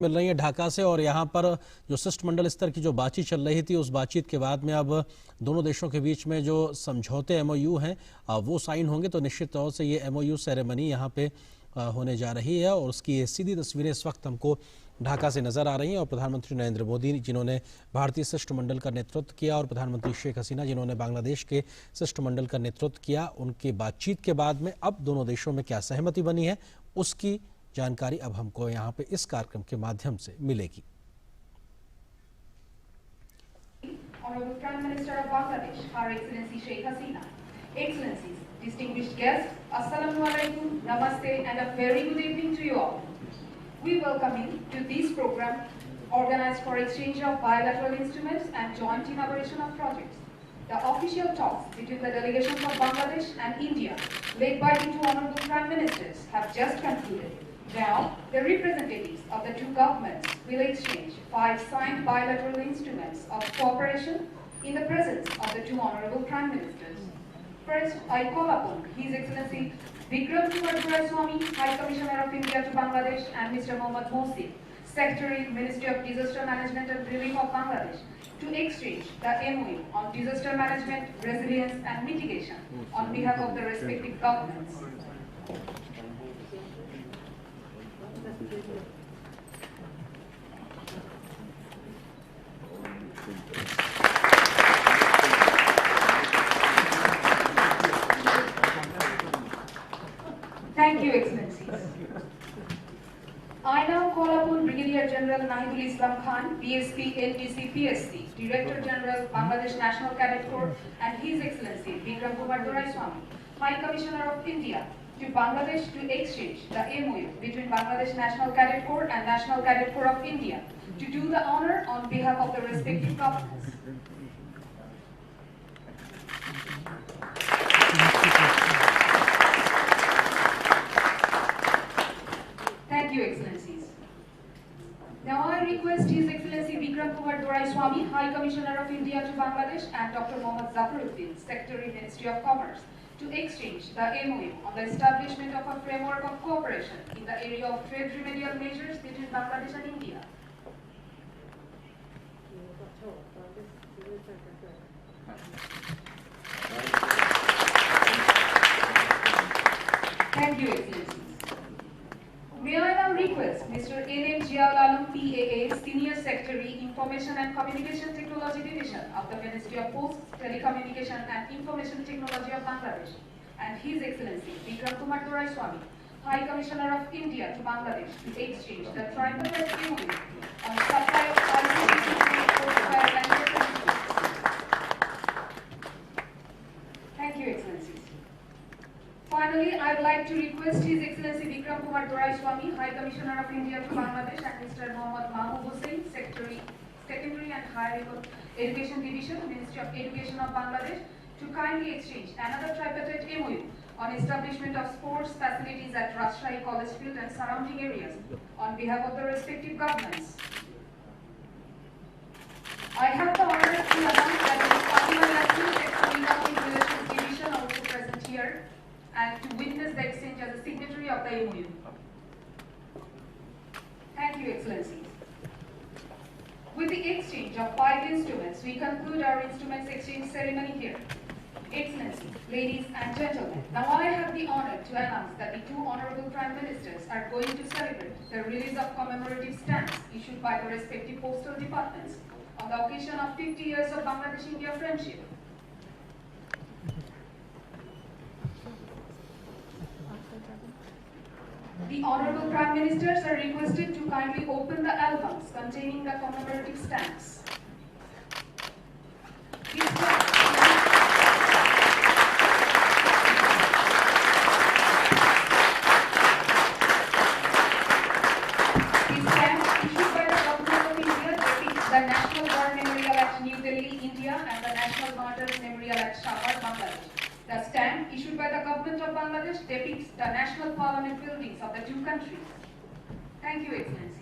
मिल रही है ढाका से, और यहाँ पर जो शिष्टमंडल स्तर की जो बातचीत चल रही थी, उस बातचीत के बाद में अब दोनों देशों के बीच में जो समझौते एमओयू हैं वो साइन होंगे। तो निश्चित तौर से ये एमओयू सेरेमनी यहाँ पे होने जा रही है, और उसकी सीधी तस्वीरें इस वक्त हमको ढाका से नजर आ रही हैं। और प्रधानमंत्री नरेंद्र मोदी जिन्होंने भारतीय शिष्टमंडल का नेतृत्व किया, और प्रधानमंत्री शेख हसीना जिन्होंने बांग्लादेश के शिष्टमंडल का नेतृत्व किया, उनकी बातचीत के बाद में अब दोनों देशों में क्या सहमति बनी है उसकी जानकारी अब हमको यहाँ पे इस कार्यक्रम के माध्यम से मिलेगी। Honorable Prime Minister of Bangladesh, Her Excellency Sheikh Hasina, Excellencies, distinguished guests, Assalamu alaikum, Namaste, and a very good evening to you all. We welcome you to this program organized for exchange of bilateral instruments and joint inauguration of projects. The official talks between the delegations of Bangladesh and India, led by the two Honorable Prime Ministers, have just concluded. Now, the representatives of the two governments will exchange 5 signed bilateral instruments of cooperation in the presence of the two Honorable Prime Ministers. First, I call upon His Excellency Vikram Kumar Doraiswamy, High Commissioner of India to Bangladesh, and Mr. Mohammad Mohsin, Secretary, Ministry of Disaster Management and Relief of Bangladesh, to exchange the MOU on disaster management, resilience and mitigation on behalf of the respective governments. Thank you, Excellencies. I now call upon Brigadier General Nahidul Islam Khan, BSP NDC PSC, Director General Bangladesh National Cadet Corps, and His Excellency Vikram Kumar Doraiswamy, High Commissioner of India to Bangladesh, to exchange the MOU between Bangladesh National Cadet Corps and National Cadet Corps of India to do the honor on behalf of the respective governments. Thank you, Excellencies. Now I request His Excellency Vikram Kumar Doraiswamy, High Commissioner of India to Bangladesh, and Dr. Mohammad Zafaruddin, Secretary, Ministry of Commerce, to exchange the MOU on the establishment of a framework of cooperation in the area of trade remedial measures between Bangladesh and India. Thank you, Excellencies. May I now request Mr. N.M. Jiaul Alam, PAA, Senior Secretary, Information and Communication Technology Division of the Ministry of Posts, Telecommunication and Information Technology of Bangladesh, and His Excellency Vikram Kumar Doraiswamy, High Commissioner of India to Bangladesh, to exchange the tripartite MOU on supply of ICT for and electricity. Thank you, Excellencies. Finally, I would like to request His Excellency Vikram Kumar Doraiswamy, High Commissioner of India to Bangladesh, and Mr. Mohammad Mahmood Hussain, Secretary, Secondary and Higher Education Division, Ministry of Education of Bangladesh, to kindly exchange another tripartite MOU on establishment of sports facilities at Rajshahi College Field and surrounding areas on behalf of the respective governments. I have the honor to announce that the Parliament Relations Division also present here and to witness the exchange as a signatory of the MOU. Thank you, Excellencies. With the exchange of 5 instruments, we conclude our instruments exchange ceremony here. Excellencies, ladies and gentlemen, now I have the honor to announce that the two Honorable Prime Ministers are going to celebrate the release of commemorative stamps issued by the respective postal departments on the occasion of 50 years of Bangladesh-India friendship. The Honorable Prime Ministers are requested to kindly open the albums containing the commemorative stamps. These stamps issued by the Government of India depict the National War Memorial at New Delhi, India, and the National Martyrs Memorial at Shahbaz, Bangladesh. The stamp issued by the Government of Bangladesh depicts the National Parliament buildings of the two countries. Thank you, Excellencies.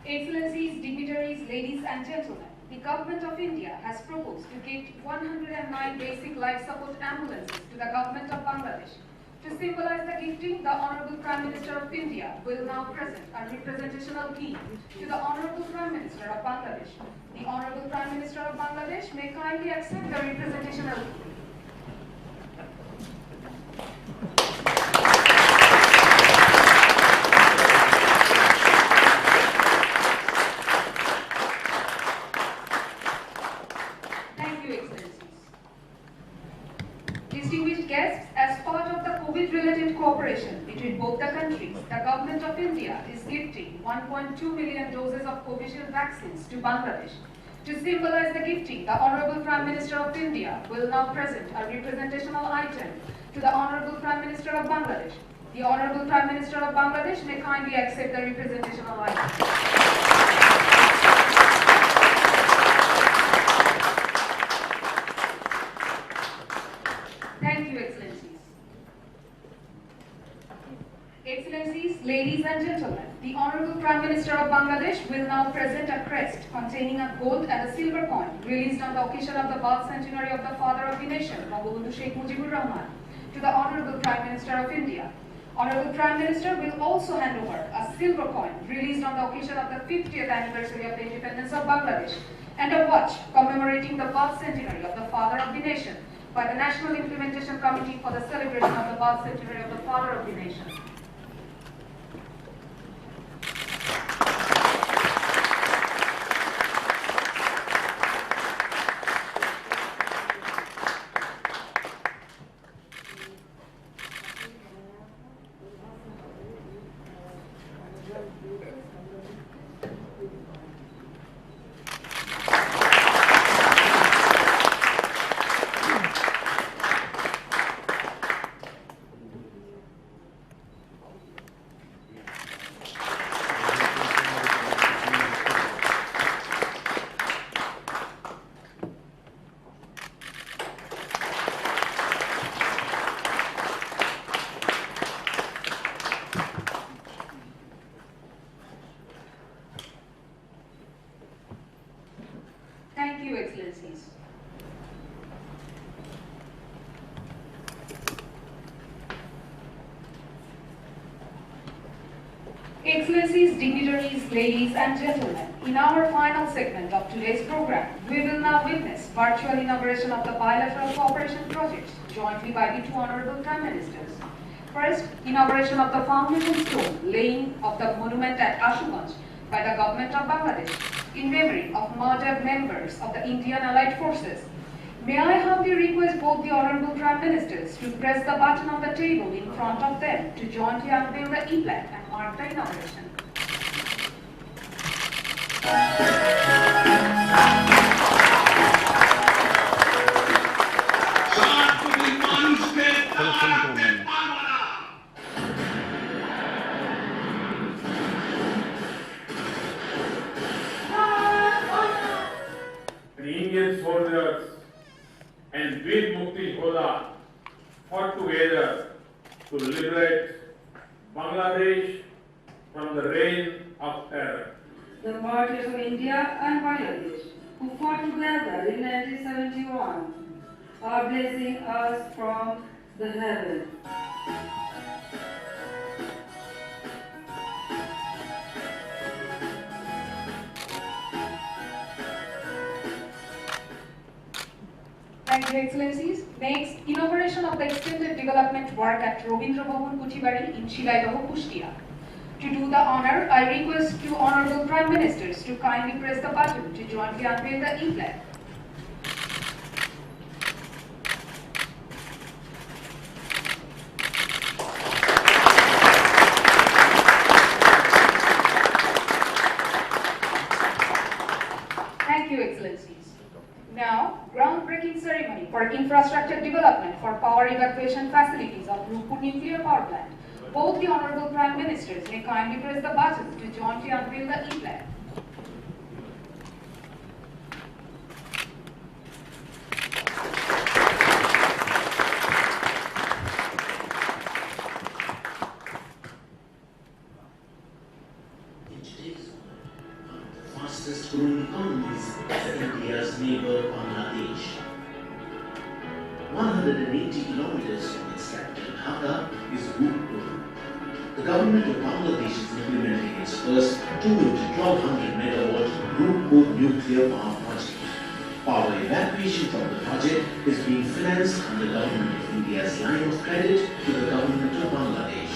Excellencies, dignitaries, ladies and gentlemen, the Government of India has proposed to give 109 basic life support ambulances to the Government of Bangladesh To symbolize the gifting, the Honorable Prime Minister of India will now present a representational key to the Honorable Prime Minister of Bangladesh. The Honorable Prime Minister of Bangladesh may kindly accept the representational key. Thank you, Excellencies. Distinguished guests, as part of the COVID-related cooperation between both the countries, the Government of India is gifting 1.2 million doses of Covishield vaccines to Bangladesh. To symbolize the gifting, the Honorable Prime Minister of India will now present a representational item to the Honorable Prime Minister of Bangladesh. The Honorable Prime Minister of Bangladesh may kindly accept the representational item. Thank you, Excellencies. Excellencies, ladies and gentlemen, the Honorable Prime Minister of Bangladesh will now present a crest containing a gold and a silver coin released on the occasion of the birth centenary of the Father of the Nation, Bangabandhu Sheikh Mujibur Rahman, to the Honorable Prime Minister of India. Honorable Prime Minister will also hand over a silver coin released on the occasion of the 50th anniversary of the independence of Bangladesh and a watch commemorating the birth centenary of the Father of the Nation by the National Implementation Committee for the celebration of the birth centenary of the Father of the Nation. Thank you, Excellencies. Excellencies, dignitaries, ladies and gentlemen, in our final segment of today's program, we will now witness virtual inauguration of the bilateral cooperation projects jointly by the two Honorable Prime Ministers. First, inauguration of the foundation stone laying of the monument at Ashuganj by the Government of Bangladesh in memory of murdered members of the Indian Allied Forces. May I humbly request both the Honorable Prime Ministers to press the button on the table in front of them to jointly unveil the e-plaque and mark the inauguration. The Indian soldiers and Veer Mukti Jodha fought together to liberate Bangladesh from the reign of terror. The martyrs of India and Bangladesh, who fought together in 1971, are blessing us from the heaven. Thank you, Excellencies. Next, inauguration of the extended development work at Robindra Bhavan Kuchibari in Shilaidaho, Kushtia. To do the honor, I request two Honorable Prime Ministers to kindly press the button to jointly unveil the e-plaque. Thank you, Excellencies. Now, groundbreaking ceremony for infrastructure development for power evacuation facilities of Rupur Nuclear Power Plant. Both the Honorable Prime Ministers may kindly press the button to jointly unveil the e-plaque. In today's world, one of the fastest growing economies is India's neighbor Bangladesh. 180 kilometers from its capital Dhaka is Bhutpur. The government of Bangladesh is implementing its first 2 into 1200 megawatt Bhutpur nuclear power project. Power evacuation from the project is being financed under Government of India's line of credit to the Government of Bangladesh.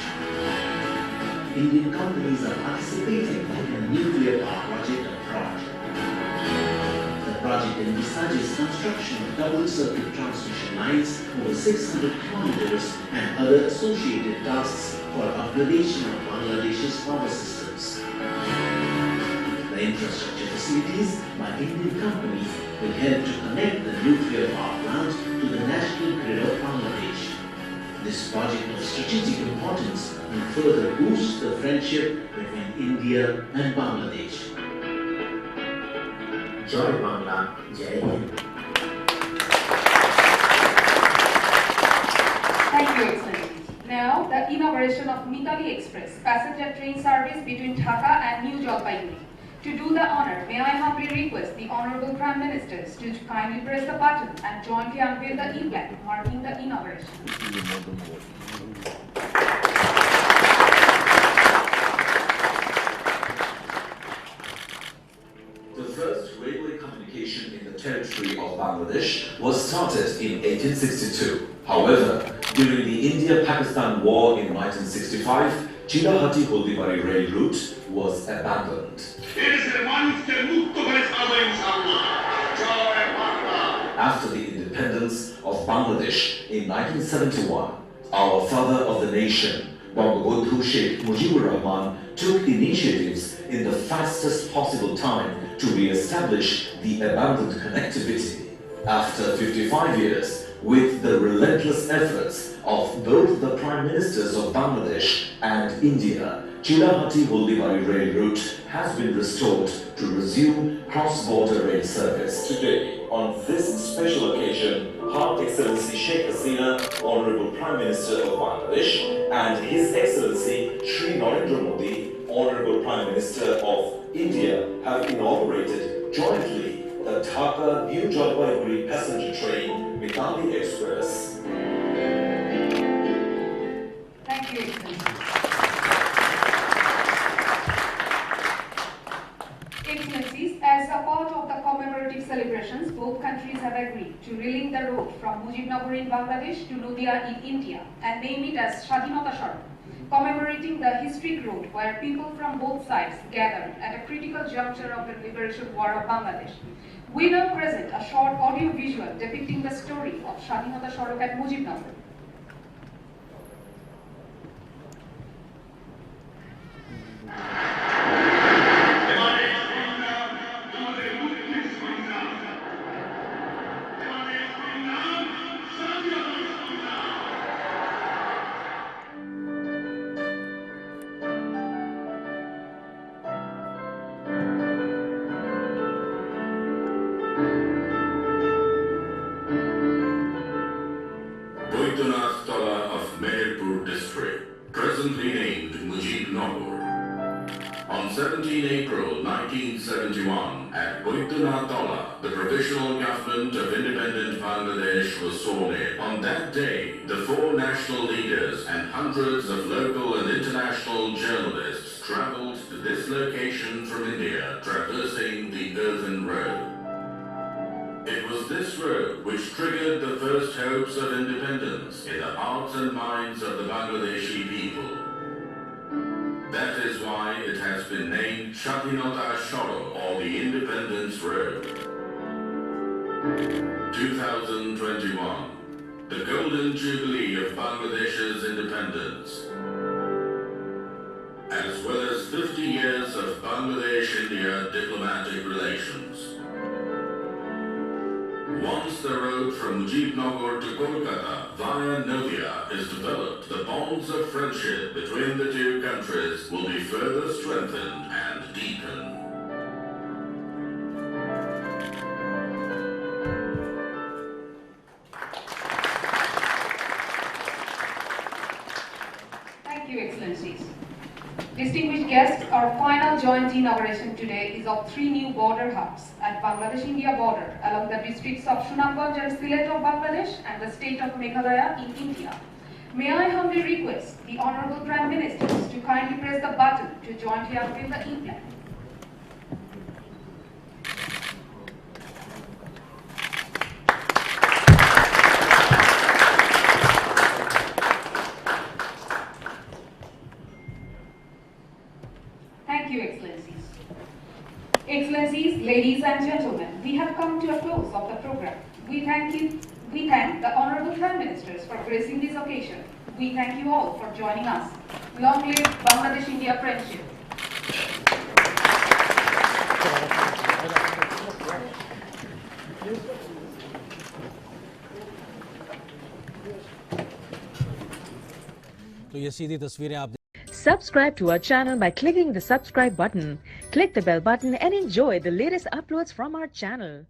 Indian companies are participating in a nuclear power project abroad. The project envisages construction of double-circuit transmission lines over 600 kilometers and other associated tasks for upgradation of Bangladesh's power systems. The infrastructure facilities by Indian companies will help to connect the nuclear power plant to the national grid of Bangladesh. This project of strategic importance will further boost the friendship between India and Bangladesh. Jai Bangla, Jai Hind. Thank you, Excellencies. Now, the inauguration of Mitali Express passenger train service between Dhaka and New Jalpaiguri. To do the honor, may I humbly request the Honorable Prime Ministers to kindly press the button and jointly unveil the e-plaque marking the inauguration. The first railway communication in the territory of Bangladesh was started in 1862. However, during the India-Pakistan War in 1965, Chilahati-Holdibari rail route was abandoned. After the independence of Bangladesh in 1971, our father of the nation, Bangabandhu Sheikh Mujibur Rahman, took initiatives in the fastest possible time to re-establish the abandoned connectivity. After 55 years, with the relentless efforts of both the Prime Ministers of Bangladesh and India, Chilahati-Holdibari rail route has been restored to resume cross-border rail service. Today, on this special occasion, Her Excellency Sheikh Hasina, Honorable Prime Minister of Bangladesh, and His Excellency Shri Narendra Modi, Honorable Prime Minister of India, have inaugurated jointly the Dhaka New Jalpaiguri passenger train Mitali Express. Thank you, Excellency. Excellencies, as a part of the commemorative celebrations, both countries have agreed to relink the road from Mujibnagar in Bangladesh to Nadia in India and name it as Shadhinota Sarak, commemorating the historic road where people from both sides gathered at a critical juncture of the liberation war of Bangladesh. We now present a short audio visual depicting the story of Shadhinota Sarak at Mujibnagar. Boytunath Tala of Meherpur district, presently named Mujibnagar. On 17 April 1971, at Boytunath Tala, the provisional government of independent Bangladesh was sworn in. On that day, the four national leaders and hundreds of local and international journalists traveled to this location from India, traversing the earthen road. It was this road which triggered the first hopes of independence in the hearts and minds of the Bangladeshi people. That is why it has been named Shadhinota Sarak, or the Independence Road. 2021, the Golden Jubilee of Bangladesh's independence, as well as 50 years of Bangladesh-India diplomatic relations. Once the road from Mujibnagar to Kolkata via Nadia is developed, the bonds of friendship between the two countries will be further strengthened and deepened. Thank you, Excellencies. Distinguished guests, our final joint inauguration today is of 3 new border hubs at Bangladesh-India border along the districts of Sunamganj and Sylhet of Bangladesh and the state of Meghalaya in India. May I humbly request the Honorable Prime Ministers to kindly press the button to jointly unveil the e-plan. Thank you, Excellencies. Excellencies, ladies and gentlemen, we have come to a close of the program. We thank the Honorable Prime Ministers for gracing this occasion. We thank you all for joining us. Long live Bangladesh-India friendship. तो ये सीधी तस्वीरें आप Subscribe to our channel by clicking the subscribe button. Click the bell button and enjoy the latest uploads from our channel.